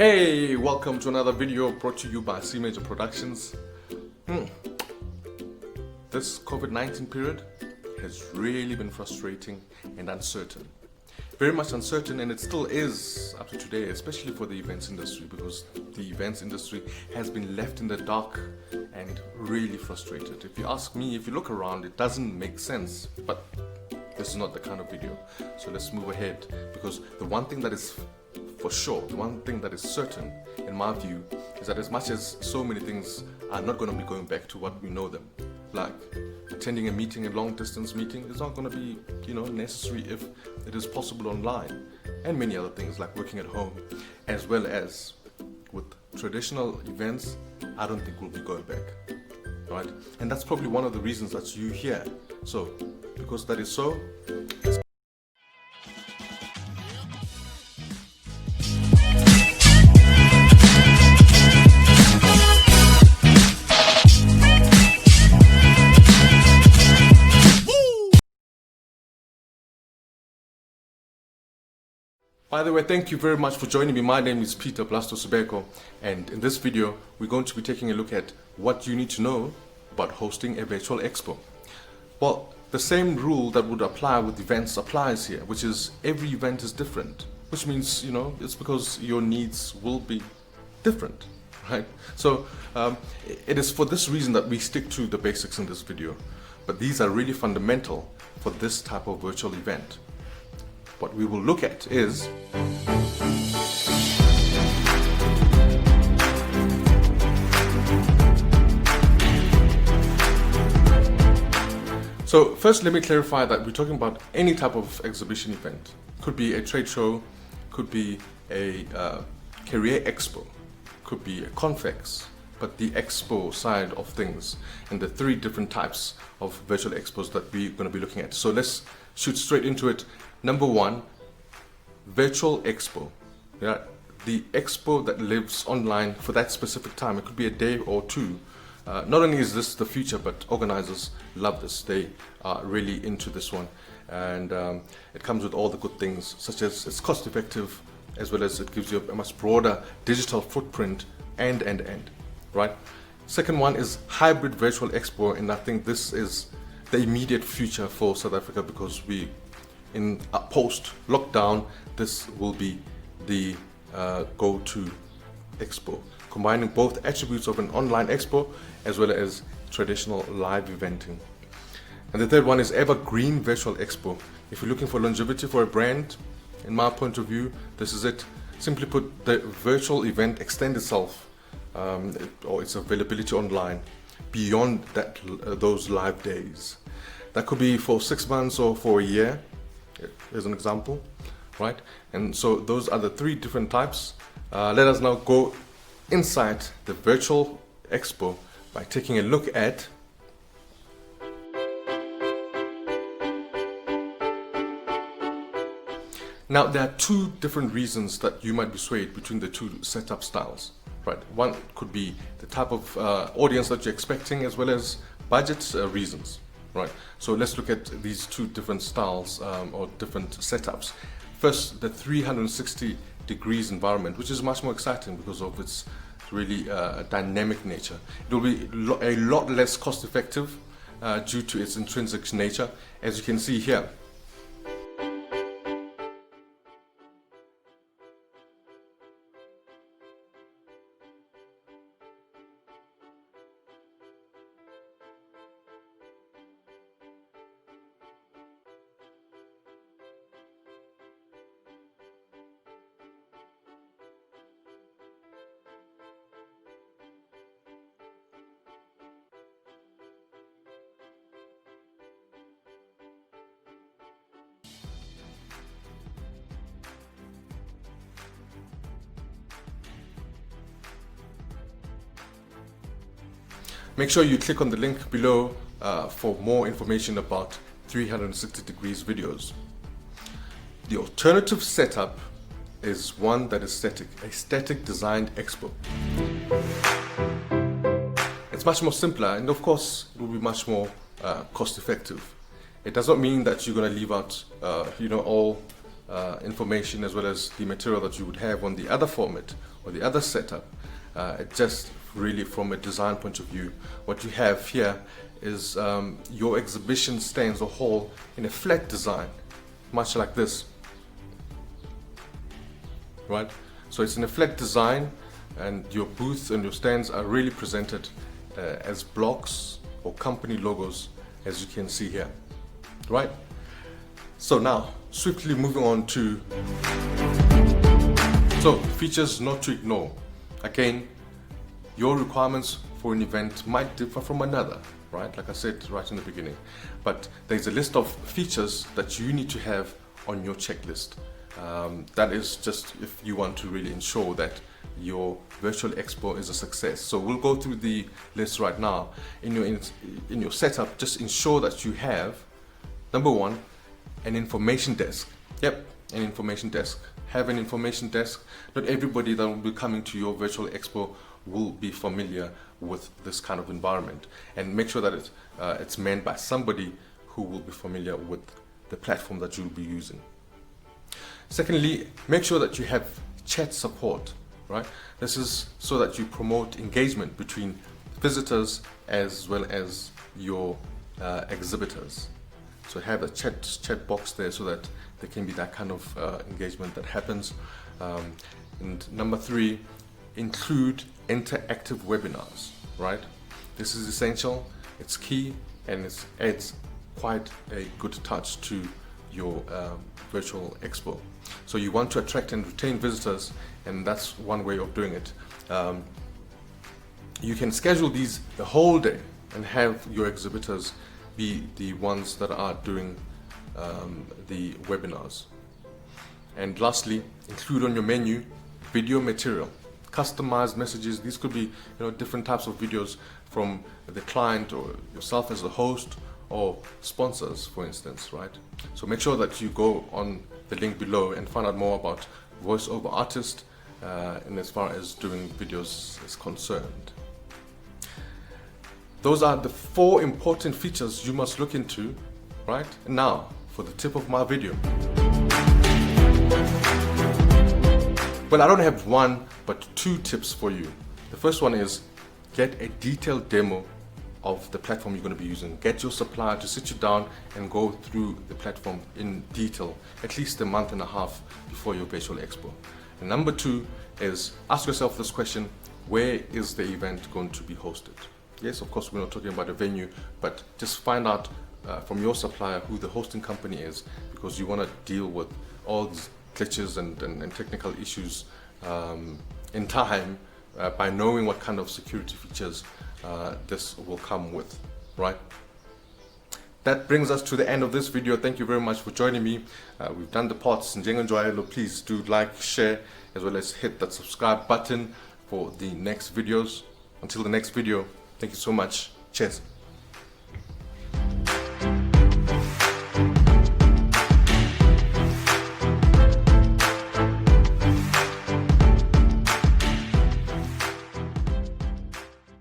Hey, welcome to another video brought to you by C Major Productions. This COVID-19 period has really been frustrating and uncertain. Very much uncertain, and it still is up to today, especially for the events industry, because the events industry has been left in the dark and really frustrated. If you ask me, if you look around, it doesn't make sense, but this is not the kind of video. So let's move ahead, because the one thing that is for sure, the one thing that is certain in my view is that as much as so many things are not going to be going back to what we know them, like attending a meeting, a long distance meeting is not going to be necessary if it is possible online, and many other things like working at home, as well as with traditional events. I don't think we'll be going back, right? And that's probably one of the reasons that you hear. So because that is so, by the way, thank you very much for joining me. My name is Peter Blasto, and in this video, we're going to be taking a look at what you need to know about hosting a virtual expo. Well, the same rule that would apply with events applies here, which is every event is different, which means, it's because your needs will be different, right? So it is for this reason that we stick to the basics in this video, but these are really fundamental for this type of virtual event. What we will look at is so first let me clarify that we're talking about any type of exhibition event. Could be a trade show, could be a career expo, could be a convex, but the expo side of things and the three different types of virtual expos that we're going to be looking at. So let's shoot straight into it. Number one, virtual expo. Yeah, the expo that lives online for that specific time. It could be a day or two. Not only is this the future, but organizers love this. They are really into this one, and it comes with all the good things, such as it's cost effective, as well as it gives you a much broader digital footprint and right. Second one is hybrid virtual expo, and I think this is the immediate future for South Africa, because we in a post-lockdown, this will be the go-to expo, combining both attributes of an online expo as well as traditional live eventing. And the third one is evergreen virtual expo. If you're looking for longevity for a brand, in my point of view, this is it. Simply put, the virtual event extends itself or its availability online beyond that those live days. That could be for 6 months or for a year, as an example, right? And so those are the three different types. Let us now go inside the virtual expo by taking a look at now. There are two different reasons that you might be swayed between the two setup styles, right? One could be the type of audience that you're expecting, as well as budget reasons. Right, so let's look at these two different styles or different setups. First, the 360 degrees environment, which is much more exciting because of its really dynamic nature. It will be a lot less cost effective due to its intrinsic nature, as you can see here. Make sure you click on the link below for more information about 360 degrees videos. The alternative setup is one that is static, a static designed expo. It's much more simpler, and of course it will be much more cost effective. It does not mean that you're going to leave out all information as well as the material that you would have on the other format or the other setup. It just really, from a design point of view, what you have here is your exhibition stands or hall in a flat design, much like this, right? So it's in a flat design, and your booths and your stands are really presented as blocks or company logos, as you can see here, right? So now, swiftly moving on to features not to ignore. Again, your requirements for an event might differ from another, right? Like I said right in the beginning, but there's a list of features that you need to have on your checklist. That is just if you want to really ensure that your virtual expo is a success. So we'll go through the list right now. In your setup, just ensure that you have, number one, an information desk. Yep, an information desk. Have an information desk. Not everybody that will be coming to your virtual expo will be familiar with this kind of environment, and make sure that it's manned by somebody who will be familiar with the platform that you'll be using. Secondly, make sure that you have chat support, right? This is so that you promote engagement between visitors as well as your exhibitors. So have a chat box there so that there can be that kind of engagement that happens. And number three, include interactive webinars, right? This is essential, it's key, and it adds quite a good touch to your virtual expo. So you want to attract and retain visitors, and that's one way of doing it. You can schedule these the whole day and have your exhibitors be the ones that are doing the webinars. And lastly, include on your menu video material, customized messages. These could be different types of videos from the client or yourself as a host, or sponsors, for instance, right? So make sure that you go on the link below and find out more about voiceover artist, and as far as doing videos is concerned. Those are the 4 important features you must look into, right? And now for the tip of my video. Well, I don't have 1 but 2 tips for you. The first one is get a detailed demo of the platform you're going to be using. Get your supplier to sit you down and go through the platform in detail, at least a month and a half before your virtual expo. And number 2 is ask yourself this question: where is the event going to be hosted? Yes, of course, we're not talking about a venue, but just find out from your supplier who the hosting company is, because you want to deal with all these glitches and technical issues in time by knowing what kind of security features this will come with, right? That brings us to the end of this video. Thank you very much for joining me. We've done the parts. Please do like, share, as well as hit that subscribe button for the next videos. Until the next video, thank you so much. Cheers.